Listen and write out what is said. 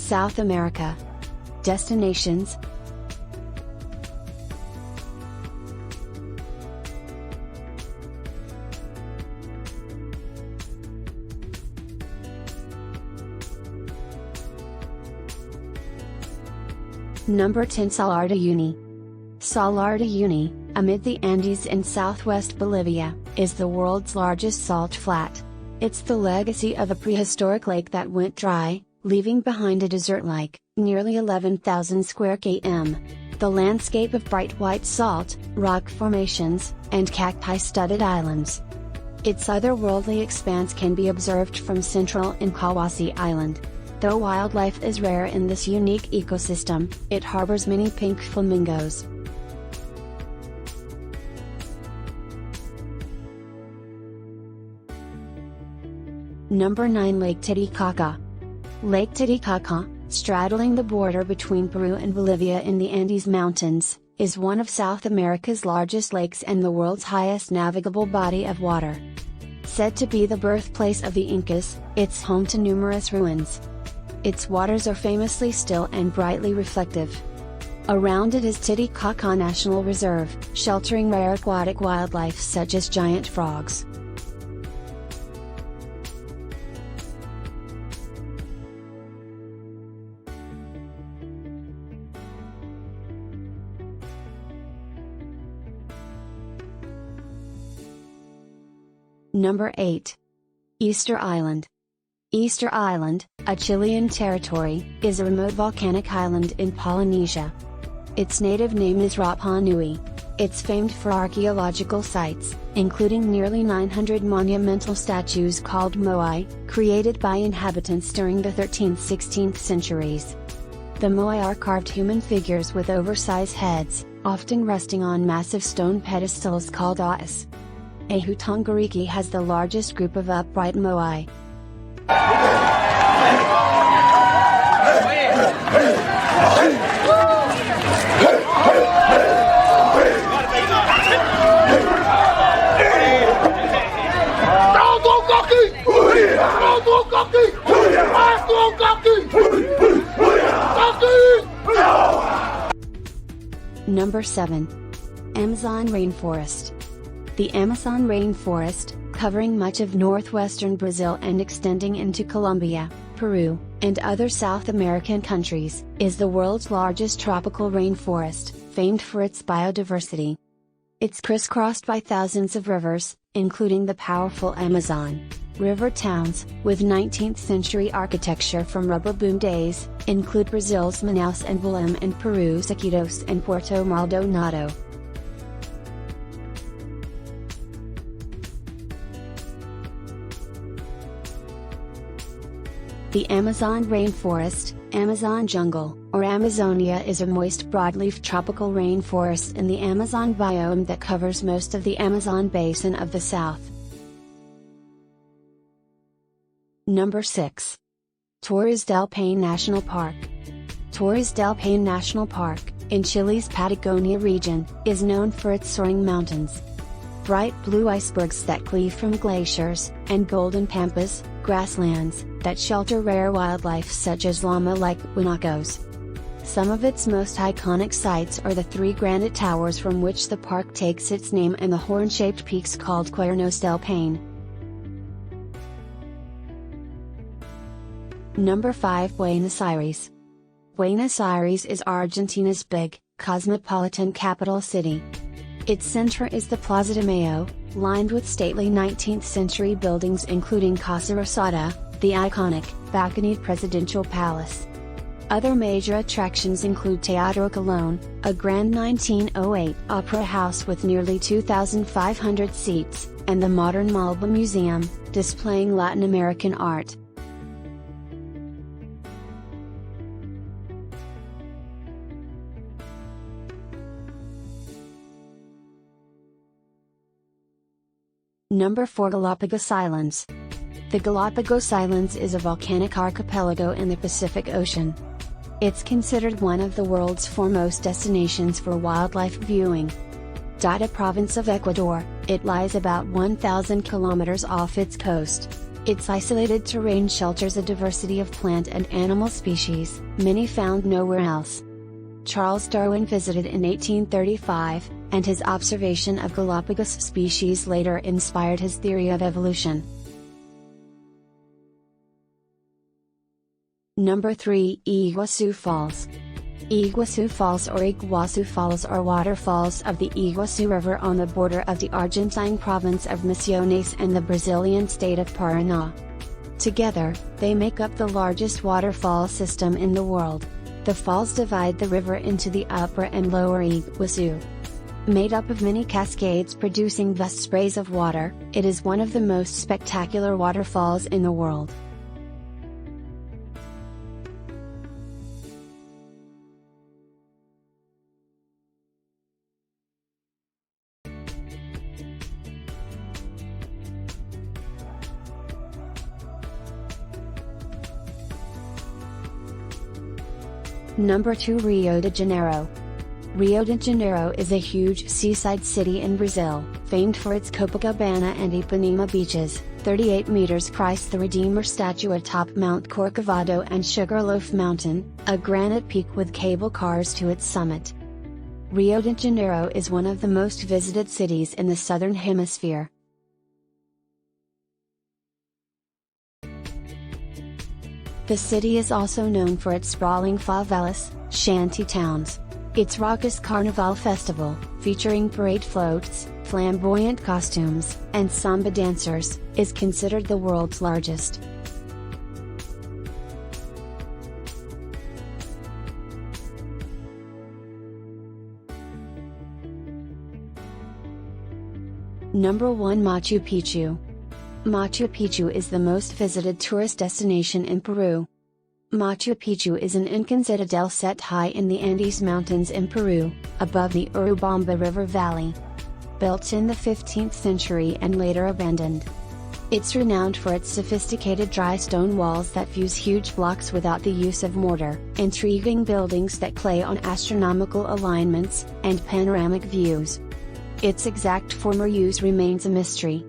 South America. Destinations. Number 10, Salar de Uyuni. Salar de Uyuni, amid the Andes in southwest Bolivia, is the world's largest salt flat. It's the legacy of a prehistoric lake that went dry, leaving behind a desert-like, nearly 11,000 square km. The landscape of bright white salt, rock formations, and cacti-studded islands. Its otherworldly expanse can be observed from central Incahuasi Island. Though wildlife is rare in this unique ecosystem, it harbors many pink flamingos. Number 9, Lake Titicaca. Lake Titicaca, straddling the border between Peru and Bolivia in the Andes Mountains, is one of South America's largest lakes and the world's highest navigable body of water. Said to be the birthplace of the Incas, it's home to numerous ruins. Its waters are famously still and brightly reflective. Around it is Titicaca National Reserve, sheltering rare aquatic wildlife such as giant frogs. Number 8. Easter Island. Easter Island, a Chilean territory, is a remote volcanic island in Polynesia. Its native name is Rapa Nui. It's famed for archaeological sites, including nearly 900 monumental statues called moai, created by inhabitants during the 13th–16th centuries. The moai are carved human figures with oversized heads, often resting on massive stone pedestals called auas. Ahutangariki has the largest group of upright moai. Number 7. Amazon Rainforest. The Amazon rainforest, covering much of northwestern Brazil and extending into Colombia, Peru, and other South American countries, is the world's largest tropical rainforest, famed for its biodiversity. It's crisscrossed by thousands of rivers, including the powerful Amazon. River towns, with 19th-century architecture from rubber boom days, include Brazil's Manaus and Belém and Peru's Iquitos and Puerto Maldonado. The Amazon rainforest, Amazon jungle, or Amazonia is a moist broadleaf tropical rainforest in the Amazon biome that covers most of the Amazon basin of the south. Number 6. Torres del Paine National Park. Torres del Paine National Park, in Chile's Patagonia region, is known for its soaring mountains. Bright blue icebergs that cleave from glaciers, and golden pampas, grasslands, that shelter rare wildlife such as llama-like guanacos. Some of its most iconic sites are the three granite towers from which the park takes its name and the horn-shaped peaks called Cuernos del Paine. Number 5, Buenos Aires. Buenos Aires is Argentina's big, cosmopolitan capital city. Its center is the Plaza de Mayo, lined with stately 19th-century buildings including Casa Rosada, the iconic, balconied presidential palace. Other major attractions include Teatro Colón, a grand 1908 opera house with nearly 2,500 seats, and the modern Malba Museum, displaying Latin American art. Number 4, Galapagos Islands. The Galapagos Islands is a volcanic archipelago in the Pacific Ocean. It's considered one of the world's foremost destinations for wildlife viewing. Data province of Ecuador, it lies about 1,000 kilometers off its coast. Its isolated terrain shelters a diversity of plant and animal species, many found nowhere else. Charles Darwin visited in 1835, and his observation of Galapagos species later inspired his theory of evolution. Number 3. Iguazu Falls. Iguazu Falls or Iguazu Falls are waterfalls of the Iguazu River on the border of the Argentine province of Misiones and the Brazilian state of Paraná. Together, they make up the largest waterfall system in the world. The falls divide the river into the upper and lower Iguazu. Made up of many cascades producing vast sprays of water, it is one of the most spectacular waterfalls in the world. Number 2. Rio de Janeiro. Rio de Janeiro is a huge seaside city in Brazil, famed for its Copacabana and Ipanema beaches, 38 meters Christ the Redeemer statue atop Mount Corcovado and Sugarloaf Mountain, a granite peak with cable cars to its summit. Rio de Janeiro is one of the most visited cities in the Southern Hemisphere. The city is also known for its sprawling favelas, shanty towns. Its raucous Carnival festival, featuring parade floats, flamboyant costumes, and samba dancers, is considered the world's largest. Number 1. Machu Picchu. Machu Picchu is the most visited tourist destination in Peru. Machu Picchu is an Incan citadel set high in the Andes Mountains in Peru, above the Urubamba River Valley. Built in the 15th century and later abandoned. It's renowned for its sophisticated dry stone walls that fuse huge blocks without the use of mortar, intriguing buildings that play on astronomical alignments, and panoramic views. Its exact former use remains a mystery.